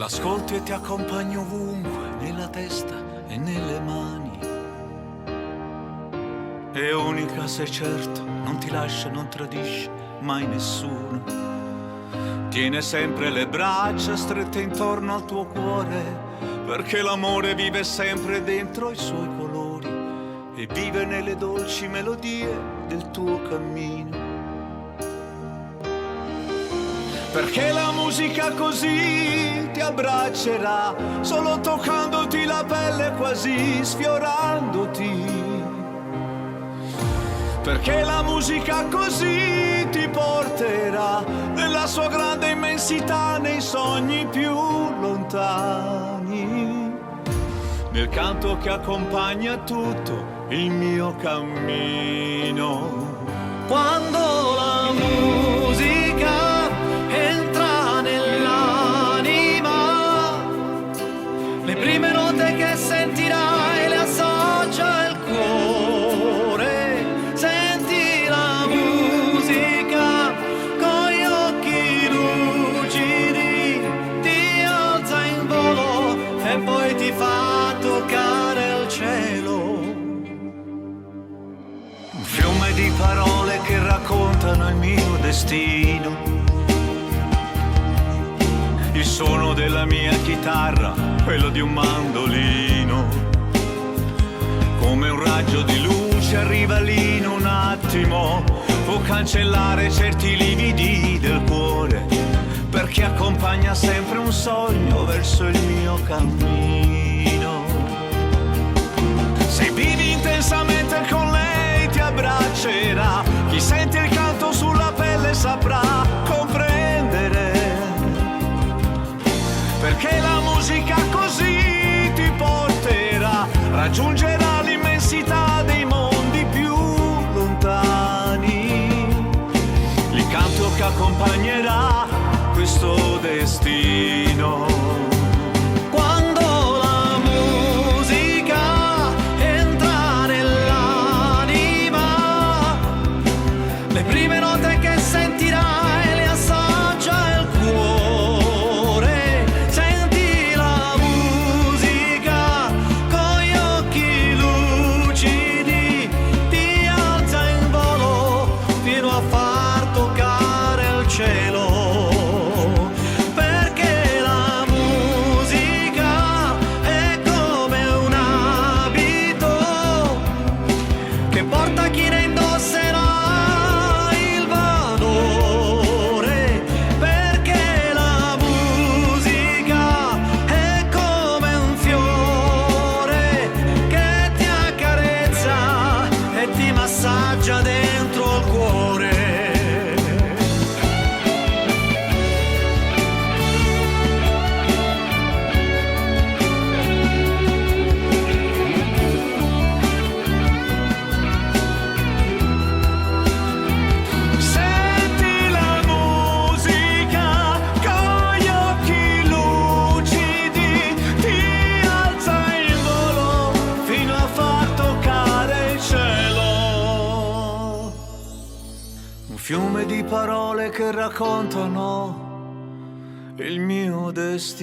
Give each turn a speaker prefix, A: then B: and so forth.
A: L'ascolti e ti accompagni ovunque, nella testa e nelle mani. È unica, sei certo, non ti lascia, non tradisce mai nessuno. Tiene sempre le braccia strette intorno al tuo cuore, perché l'amore vive sempre dentro i suoi colori e vive nelle dolci melodie del tuo cammino. Perché la musica così ti abbraccerà, solo toccandoti la pelle, quasi sfiorandoti. Perché la musica così ti porterà nella sua grande immensità, nei sogni più lontani, nel canto che accompagna tutto il mio cammino.
B: Quando la musica entra nell'anima, le prime note che sentirai le associa il cuore. Senti la musica con gli occhi lucidi, ti alza in volo e poi ti fa toccare il cielo.
A: Un fiume di parole che raccontano il mio destino, il suono della mia chitarra, quello di un mandolino. Come un raggio di luce arriva lì in un attimo, può cancellare certi lividi del cuore, perché accompagna sempre un sogno verso il mio cammino. Se vivi intensamente con lei ti abbraccerà, chi sente il canto sulla pelle saprà comprendere. Perché la musica così ti porterà, raggiungerà l'immensità dei mondi più lontani, il canto che accompagnerà questo destino.
B: Quando la musica entra nell'anima, le prime note che sentirai le assaggia il cuore. Senti la musica con gli occhi lucidi, ti alza in volo fino a far toccare il cielo. Perché la musica è come un abito che porta chi ne indosserà il valore. Perché la musica è come un fiore che ti accarezza e ti massaggia dentro il cuore.
A: Senti la musica con gli occhi lucidi, ti alza in volo fino a far toccare il cielo. Un fiume di parole che raccontano il mio destino.